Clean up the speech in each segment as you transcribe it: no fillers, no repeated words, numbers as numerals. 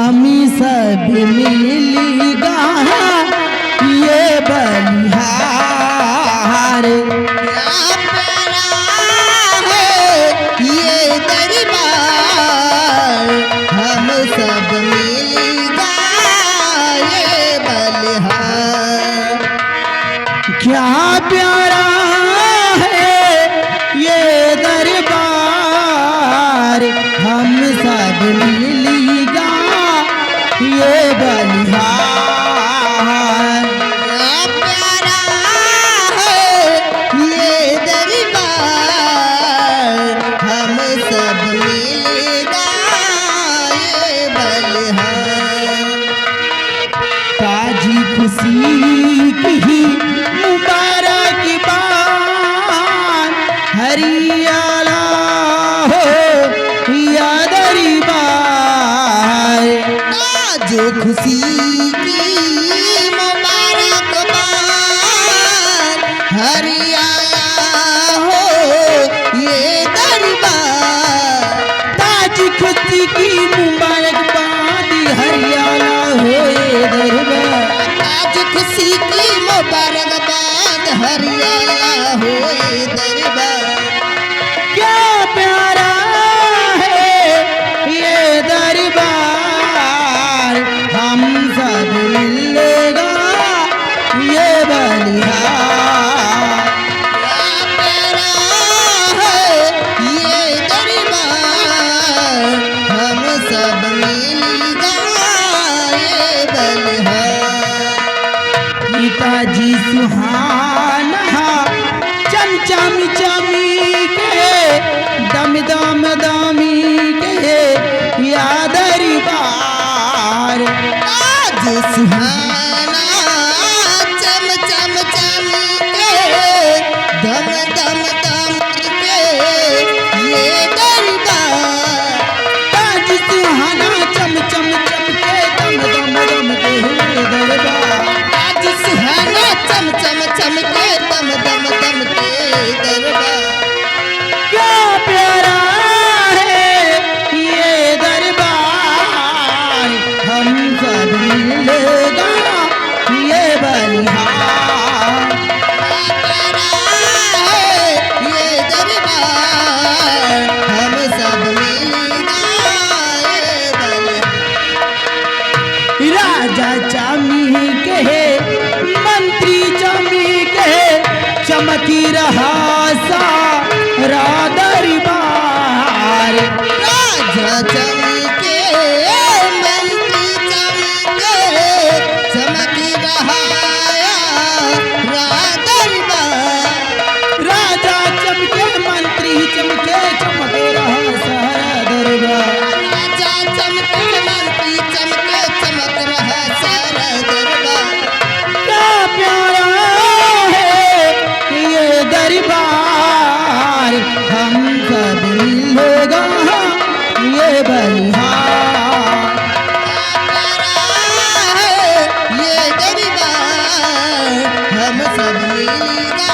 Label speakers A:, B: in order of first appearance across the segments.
A: हम सब मिलिगा ये बलिहार। ये दरबार हम सब मिलिगा ये बलिहार। क्या प्यारा है ये दरबार हम सब मिलिगा ये बलिहार। क्या प्यारा है ये दरबार हम सब मिलिगा ये बलिहार। ताजी खुशी की मुबारक बात हरियाला हो या दरबार। ताजो खुशी की मुबारक बात हरियाला हो ये दरबार। ताज खुशी की मुबारक बात हरियाला हो ये दरबार। ताज खुशी की मुबारकबाद हरियाला हो ये दरबार। क्या प्यारा है ये दरबार हम सब मिलेगा ये बलिहार। क्या प्यारा है ये दरबार हम सब मिलेगा ये बलिहार। पिताजी सुहाना चमचम चमी के दम दम दामी के या दरबार। आज सुहाना चमचम चमी के दम दम दामी के ये दरबार। आज सुहाना चमचम चमके दम दम दम के ये दरबार। सुहाना चम चम चमके दम दम दम के दरबार। क्या प्यारा है ये दरबार हम सब मिलेगा ये बलिहार। क्या प्यारा है ये दरबार हम सब मिलेगा ये बलिहार। राजा चामी के मंत्री चमी के चमकी रहा सारा दरबार। राजा चमी के मंत्री चमी के चमकी रहा दरबार। राजा चमके मंत्री चमके चमक रहा सारा दरबार। राजा चमके मंत्री चमके चमक रहा सारा दरबार। क्या प्यारा है ये दरबार हम सब मिलेगा ये बलिहार। क्या प्यारा है ये दरबार हम सब मिलेगा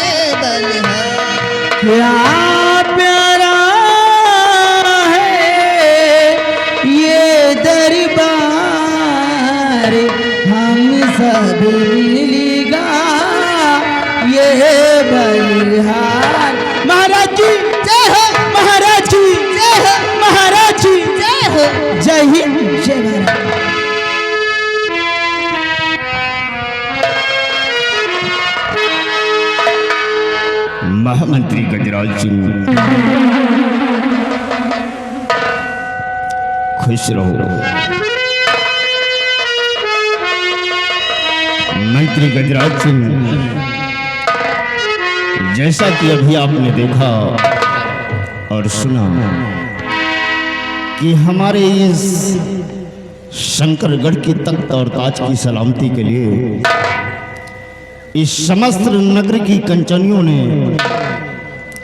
A: ये बलिहार। क्या प्यारा है ये दरबार हम सब मिलेगा ये बलिहार। महाराज जी जय हो। महाराज जी जय हो। महाराज जी जय हो। जय हिंद जय भारत।
B: महामंत्री गजराज सिंह खुश रहो। मंत्री गजराज सिंह, जैसा कि अभी आपने देखा और सुना कि हमारे इस शंकरगढ़ की तख्त और ताज की सलामती के लिए इस समस्त नगर की कंचनियों ने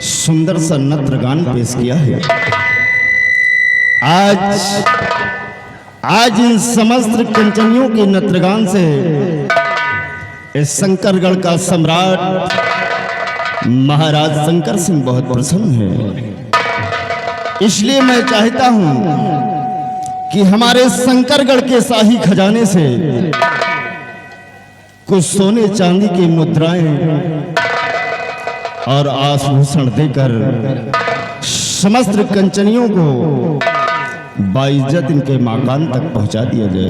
B: सुंदर सा नृत्यगान पेश किया है। आज इन समस्त कंचनियों के नृत्यगान से इस शंकरगढ़ का सम्राट महाराज शंकर सिंह बहुत प्रसन्न है। इसलिए मैं चाहता हूं कि कि हमारे शंकरगढ़ के शाही खजाने से कुछ सोने चांदी की मुद्राएं और आभूषण देकर समस्त कंचनियों को बाइज्जत इनके मकान तक पहुंचा दिया जाए।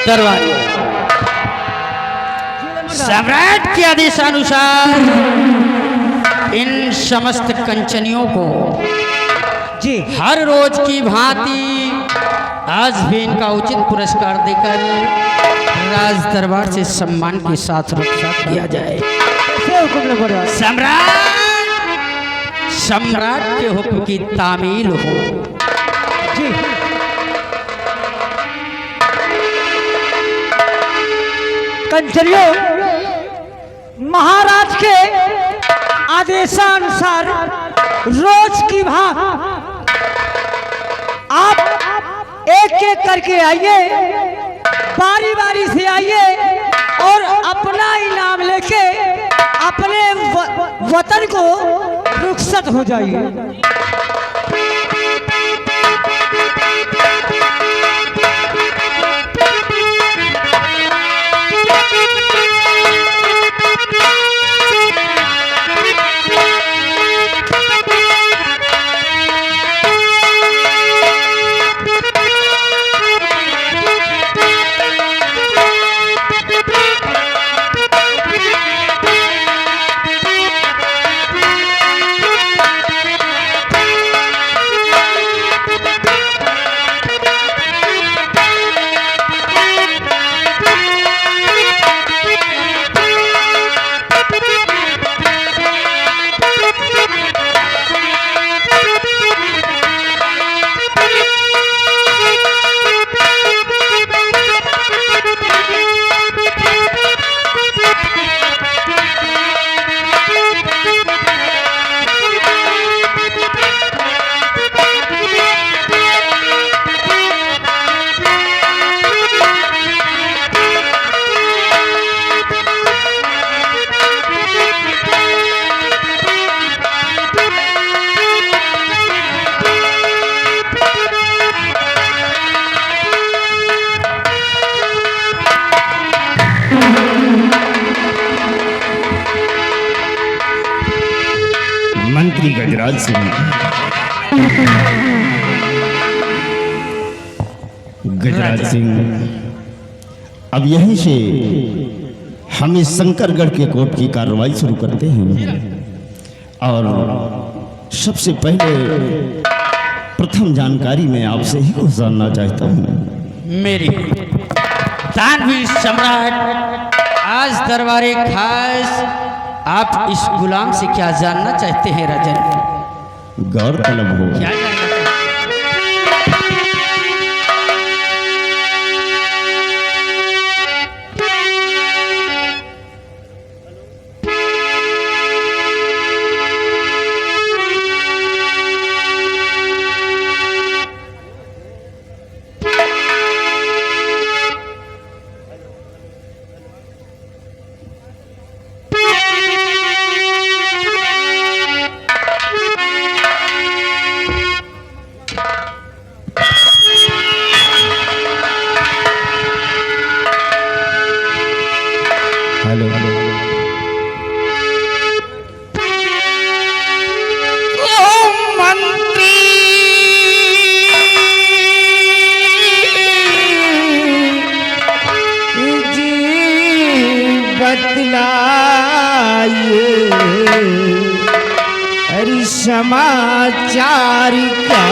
A: दरबार सम्राट के आदेशानुसार इन समस्त कंचनियों को जी हर रोज की भांति आज भी इनका उचित पुरस्कार देकर राज दरबार से सम्मान के साथ रुखसत किया जाए। सम्राट के हुक्म की तामील हो। जी
C: कंचनियों, महाराज के आदेशानुसार रोज की भांति आप एक एक करके आइए, बारी बारी से आइए और अपना इनाम लेके अपने वतन को रुखसत हो जाइए।
B: मंत्री गजराज सिंह, गजराज सिंह, अब यहीं से हम इस शंकरगढ़ के कोर्ट की कार्रवाई शुरू करते हैं। और सबसे पहले प्रथम जानकारी मैं आपसे ही को जानना चाहता हूँ।
A: मेरी दानवीर सम्राट आज दरबारे खास आप इस गुलाम से क्या जानना चाहते हैं राजन?
B: गौरतलब हो
A: क्या जानना चाहते हैं?
B: हेलो हेलो
A: मंत्री
B: जी बतलाइए, अरे समाचार क्या?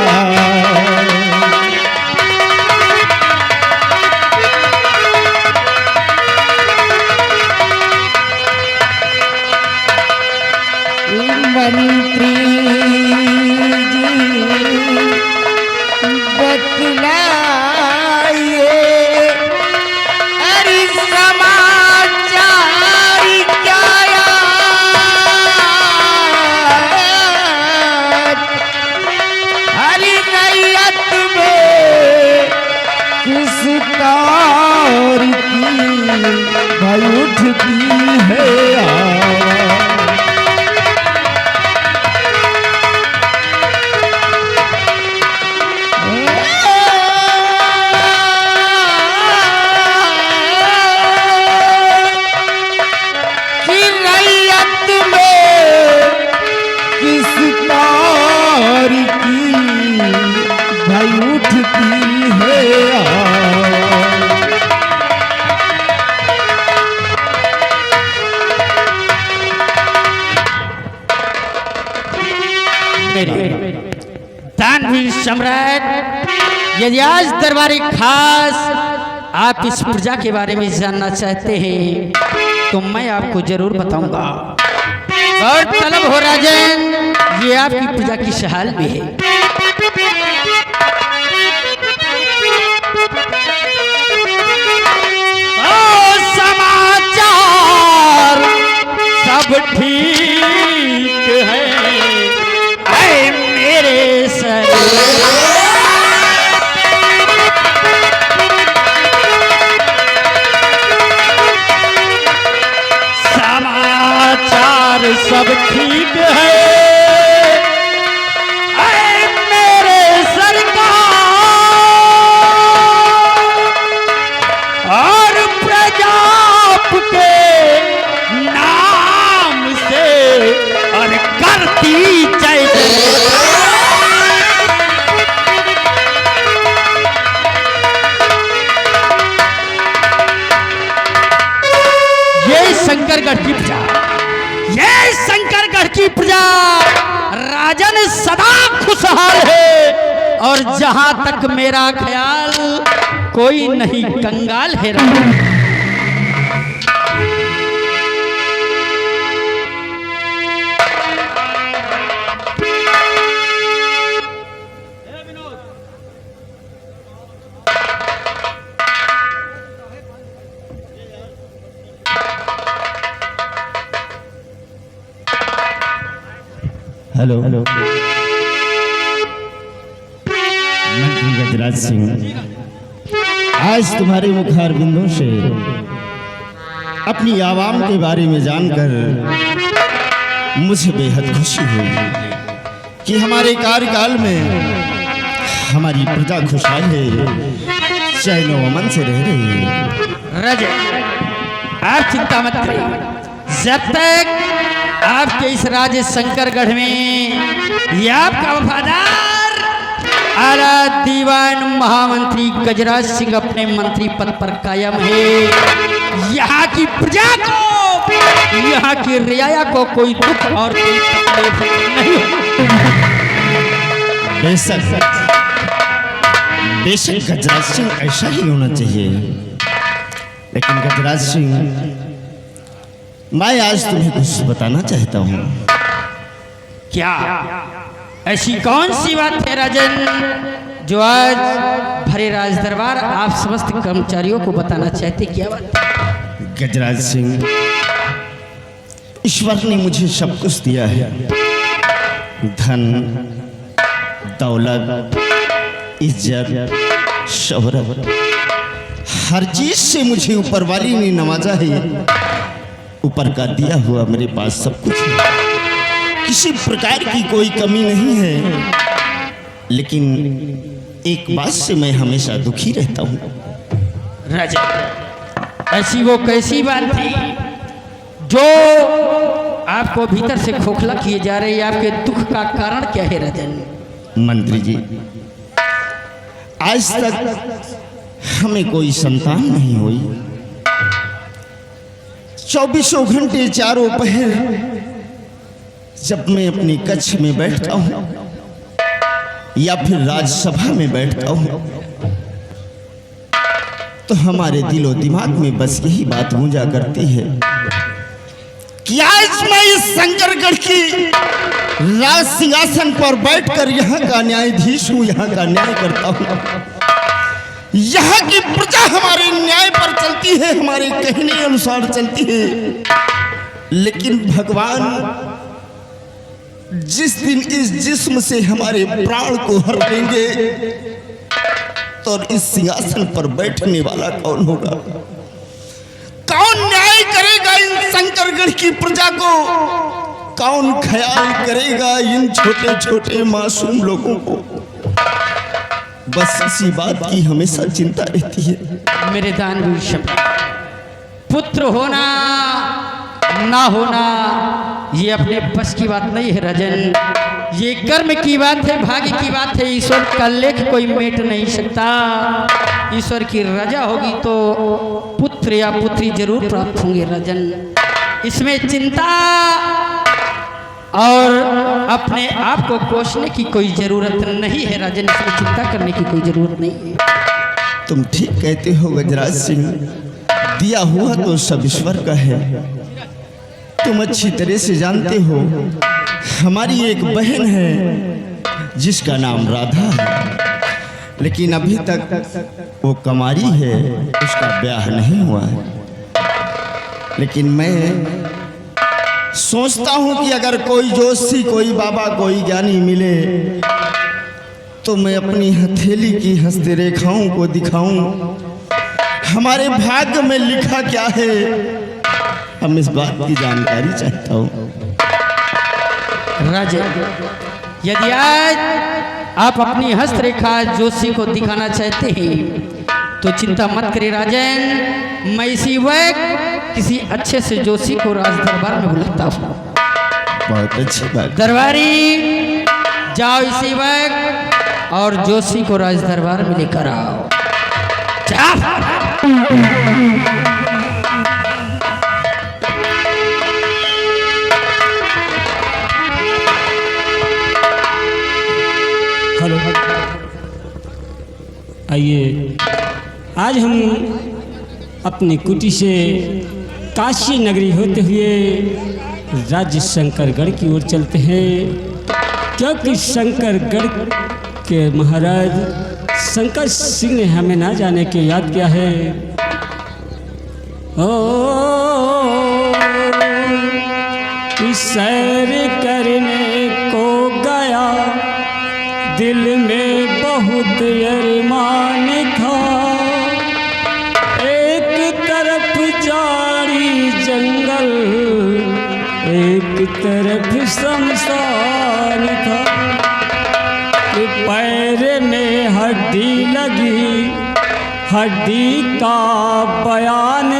B: मंत्री जी बतलाइए, अरे समाचार क्या? अरे रैयत में किस तौर की भाई उठती है आवाज़?
A: मेरे दानवीर सम्राट, यदि आज दरबारी खास आप इस प्रजा के बारे में जानना चाहते हैं तो मैं आपको जरूर बताऊंगा। और तलब हो राजन, ये आपकी प्रजा की सहाल भी है। ओ समाचार सब ठीक है ऐ मेरे सर, समाचार सब ठीक है ऐ मेरे सरकार, और प्रजा के नाम से और करती जय। ये शंकरगढ़ की प्रजा, ये शंकरगढ़ की प्रजा राजन सदा खुशहाल है, और जहां तक मेरा ख्याल कोई नहीं कंगाल है।
B: हेलो मंत्री गजराज सिंह, आज तुम्हारे मुखार बिंदों से अपनी आवाम के बारे में जानकर मुझे बेहद खुशी हुई कि हमारे कार्यकाल में हमारी प्रजा खुशहाल है, चैन व अमन से रह रही है।
A: रजत, आप चिंता मत करिए, जब तक आपके इस राज्य शंकरगढ़ में ये आपका वफादार आला दीवान महामंत्री गजराज सिंह अपने मंत्री पद पर कायम है, यहाँ की प्रजा को, यहाँ की रियाया को कोई दुख और कोई तकलीफ नहीं हो।
B: बेशक बेशक गजराज सिंह ऐसा ही होना चाहिए, लेकिन गजराज सिंह मैं आज तुम्हें कुछ बताना चाहता हूँ।
A: क्या ऐसी कौन सी बात है राजन जो आज भरे राज दरबार आप समस्त कर्मचारियों को बताना चाहते? क्या बात?
B: गजराज सिंह, ईश्वर ने मुझे सब कुछ दिया है, धन दौलत इज्जत शोहरत, हर चीज से मुझे ऊपर वाली ने नवाजा है। ऊपर का दिया हुआ मेरे पास सब कुछ है, किसी प्रकार की कोई कमी नहीं है, लेकिन एक बात से मैं हमेशा दुखी रहता हूँ।
A: राजा, ऐसी वो कैसी बात थी जो आपको भीतर से खोखला किए जा रही है? आपके दुख का कारण क्या है राजन?
B: मंत्री जी, आज तक हमें कोई संतान नहीं हुई। 24 घंटे चारों पहर जब मैं अपनी कक्ष में बैठता हूँ या फिर राज्यसभा में बैठता हूँ तो हमारे दिलो दिमाग में बस यही बात गूंजा करती है कि आज मैं इस शंकरगढ़ की राज सिंहासन पर बैठकर यहाँ का न्यायाधीश हूँ, यहाँ का न्याय करता हूँ। यहाँ की प्रजा हमारे न्याय पर चलती है, हमारे कहने अनुसार चलती है, लेकिन भगवान जिस दिन इस जिस्म से हमारे प्राण को हर देंगे तो इस सिंहासन पर बैठने वाला कौन होगा? कौन न्याय करेगा इन शंकरगढ़ की प्रजा को? कौन ख्याल करेगा इन छोटे छोटे मासूम लोगों को? बस इसी बात की हमेशा चिंता रहती है।
A: मेरे दानवीर शब्द, पुत्र होना ना होना ये अपने बस की बात नहीं है राजन, ये कर्म की बात है, भाग्य की बात है। ईश्वर का लेख कोई मेट नहीं सकता। ईश्वर की रजा होगी तो पुत्र या पुत्री जरूर प्राप्त होंगे राजन, इसमें चिंता और अपने आप को कोसने की कोई जरूरत नहीं है राजन, इसमें चिंता करने की कोई जरूरत नहीं है।
B: तुम ठीक कहते हो गजराज सिंह, दिया हुआ तो सब ईश्वर का है। तुम अच्छी तरह से जानते हो हमारी एक बहन है जिसका नाम राधा है, लेकिन अभी तक वो कुंवारी है, उसका ब्याह नहीं हुआ है। लेकिन मैं सोचता हूँ कि अगर कोई जोशी, कोई बाबा, कोई ज्ञानी मिले तो मैं अपनी हथेली की हस्तरेखाओं को दिखाऊं हमारे भाग्य में लिखा क्या है। हम इस बात की जानकारी चाहता हूँ।
A: राजन, यदि आज आप अपनी हस्तरेखा जोशी को दिखाना चाहते हैं तो चिंता मत करिए राजन, मैं इसी वक्त किसी अच्छे से जोशी को राज दरबार में बुलाता हूँ।
B: बहुत अच्छी बात।
A: दरबारी जाओ इसी वक्त और जोशी को राज दरबार में लेकर आओ। जाओ।
D: हेलो, आइए आज हम अपनी कुटी से काशी नगरी होते हुए राज्य शंकरगढ़ की ओर चलते हैं, क्योंकि शंकरगढ़ के महाराज शंकर सिंह ने हमें ना जाने के याद किया है। ओ सैर करने को गया, दिल में बहुत अरमान था, एक तरफ जाड़ी जंगल, एक तरफ शमशान था, कि पैर में हड्डी लगी, हड्डी का बयान